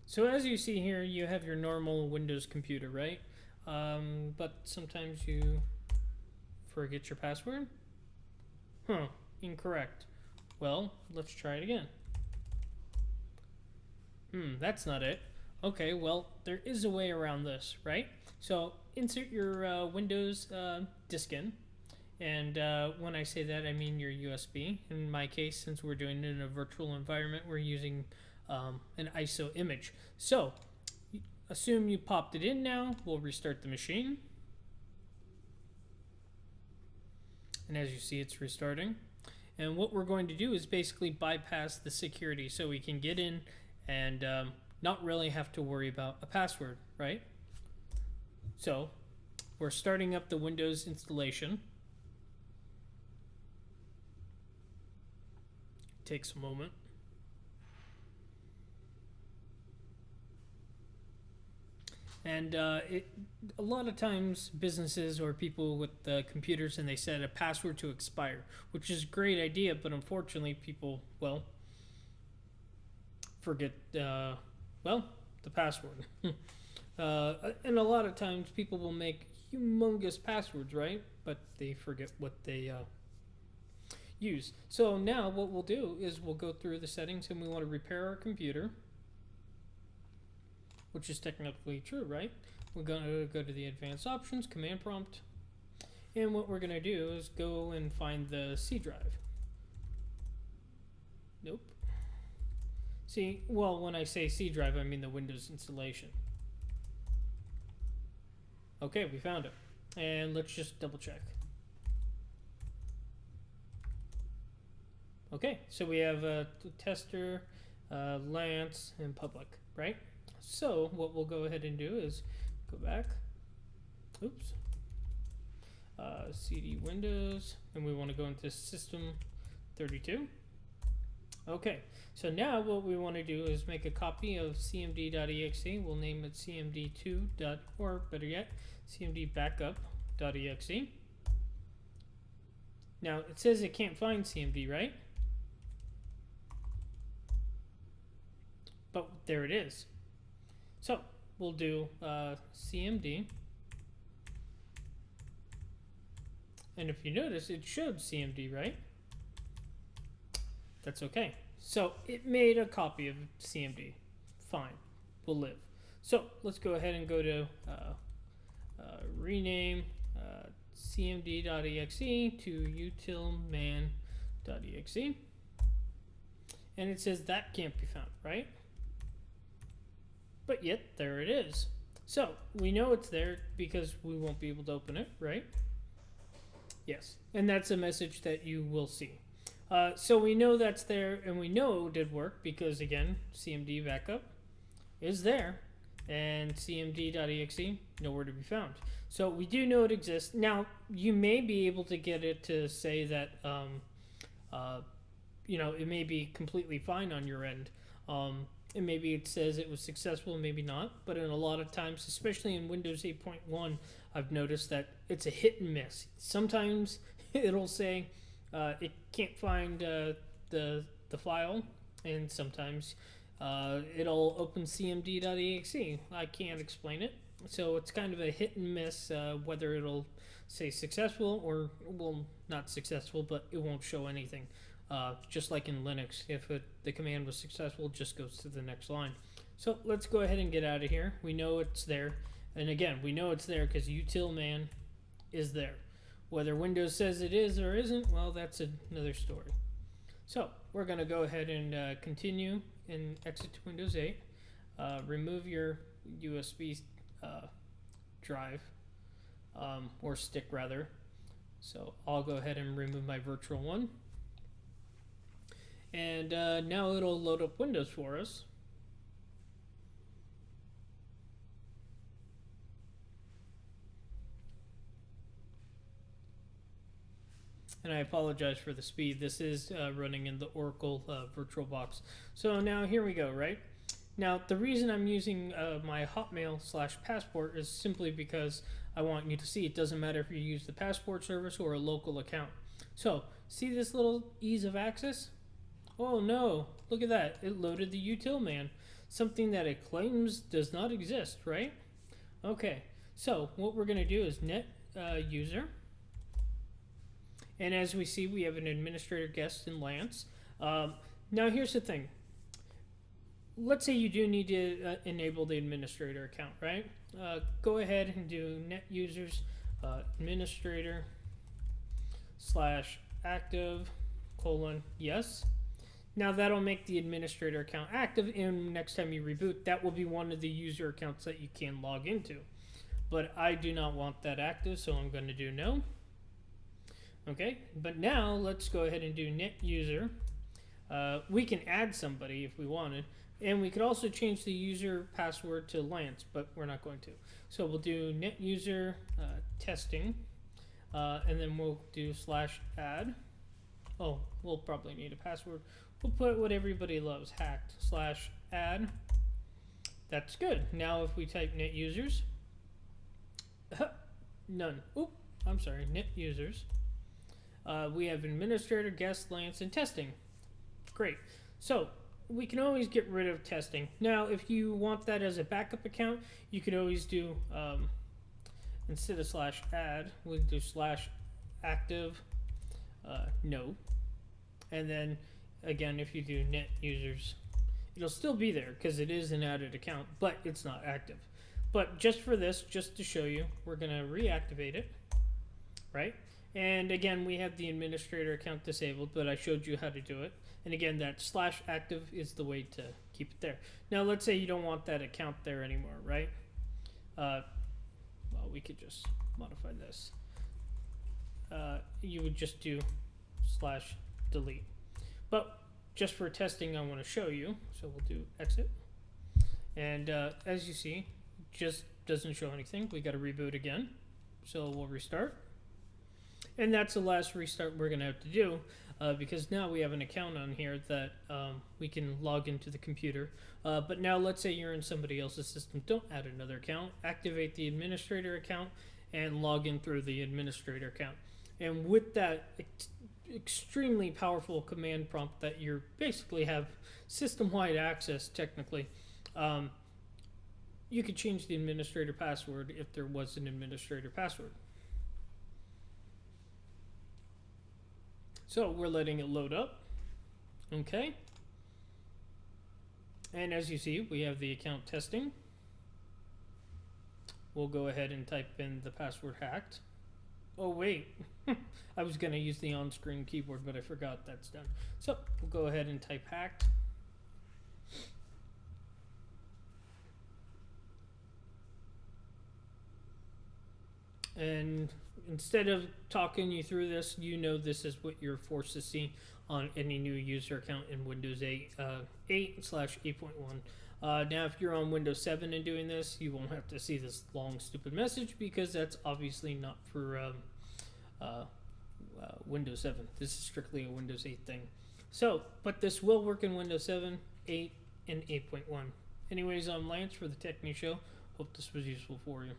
So as you see here, you have your normal Windows computer, right? But sometimes you forget your password. Huh, incorrect. Well, let's try it again. That's not it. Okay, well, there is a way around this, right? So insert your Windows disk in. And when I say that, I mean your USB. In my case, since we're doing it in a virtual environment, we're using an ISO image. So assume you popped it in now. We'll restart the machine. And as you see, it's restarting. And what we're going to do is basically bypass the security so we can get in and not really have to worry about a password, right? So we're starting up the Windows installation. Takes a moment. And a lot of times businesses or people with computers, and they set a password to expire, which is a great idea, but unfortunately people, well, forget, the password. And a lot of times people will make humongous passwords, right? But they forget what they use. So now what we'll do is we'll go through the settings, and we want to repair our computer, which is technically true, right? We're going to go to the advanced options, command prompt, and what we're going to do is go and find the C drive. Nope. See, well, when I say C drive, I mean the Windows installation. Okay, we found it. And let's just double check. Okay, so we have tester, Lance, and public, right? So what we'll go ahead and do is go back. Oops. CD Windows, and we want to go into System 32. Okay, so now what we want to do is make a copy of cmd.exe. We'll name it cmd2. Or better yet, cmdbackup.exe. Now it says it can't find cmd, right? But there it is. So we'll do cmd, and if you notice, it showed cmd, right? That's okay. So it made a copy of cmd. Fine, we'll live. So let's go ahead and go to rename cmd.exe to utilman.exe, and it says that can't be found, right? But yet there it is. So we know it's there because we won't be able to open it, right? Yes, and that's a message that you will see. So we know that's there, and we know it did work because, again, cmd backup is there, and cmd.exe nowhere to be found. So we do know it exists. Now you may be able to get it to say that it may be completely fine on your end. And maybe it says it was successful, maybe not. But in a lot of times, especially in Windows 8.1, I've noticed that it's a hit and miss. Sometimes it'll say it can't find the file, and sometimes it'll open cmd.exe. I can't explain it. So it's kind of a hit and miss whether it'll say successful or, well, not successful, but it won't show anything. Just like in Linux, if the command was successful, it just goes to the next line. So let's go ahead and get out of here. We know it's there. And again, we know it's there because utilman is there. Whether Windows says it is or isn't, well, that's another story. So we're going to go ahead and continue and exit to Windows 8. Remove your USB drive, or stick rather. So I'll go ahead and remove my virtual one. And now it'll load up Windows for us. And I apologize for the speed. This is running in the Oracle VirtualBox. So now here we go, right? Now the reason I'm using my Hotmail/Passport is simply because I want you to see it doesn't matter if you use the Passport service or a local account. So see this little ease of access? Oh no, look at that, it loaded the utilman. something that it claims does not exist, right? Okay, so what we're going to do is net user. And as we see, we have an administrator guest in Lance. Now here's the thing. Let's say you do need to enable the administrator account, right? Go ahead and do net users administrator / active : yes. Now that'll make the administrator account active, and next time you reboot, that will be one of the user accounts that you can log into. But I do not want that active, so I'm going to do no. Okay, but now let's go ahead and do net user. We can add somebody if we wanted, and we could also change the user password to Lance, but we're not going to. So we'll do net user testing, and then we'll do /add. Oh, we'll probably need a password. We'll put what everybody loves, hacked /add. That's good. Now if we type net users, none. Oop, I'm sorry, net users. We have administrator, guest, Lance, and testing. Great. So we can always get rid of testing. Now, if you want that as a backup account, you could always do, instead of /add, we'll do /active, no. And then, again, if you do net users, it'll still be there because it is an added account, but it's not active. But just for this, just to show you, we're going to reactivate it, right? And again, we have the administrator account disabled, but I showed you how to do it. And again, that /active is the way to keep it there. Now, let's say you don't want that account there anymore, right? Well, we could just modify this. You would just do /delete. But just for testing, I want to show you. So we'll do exit. And as you see, it just doesn't show anything. We got to reboot again. So we'll restart. And that's the last restart we're going to have to do because now we have an account on here that we can log into the computer. But now let's say you're in somebody else's system. Don't add another account. Activate the administrator account and log in through the administrator account. And with that extremely powerful command prompt that you basically have system-wide access technically, you could change the administrator password if there was an administrator password. So we're letting it load up. Okay. And as you see, we have the account testing. We'll go ahead and type in the password hacked. Oh, wait. I was going to use the on-screen keyboard, but I forgot that's done. So we'll go ahead and type hacked. And instead of talking you through this, you know this is what you're forced to see on any new user account in Windows 8/8.1. Now, if you're on Windows 7 and doing this, you won't have to see this long, stupid message because that's obviously not for Windows 7. This is strictly a Windows 8 thing. So, but this will work in Windows 7, 8, and 8.1. Anyways, I'm Lance for the Tech News Show. Hope this was useful for you.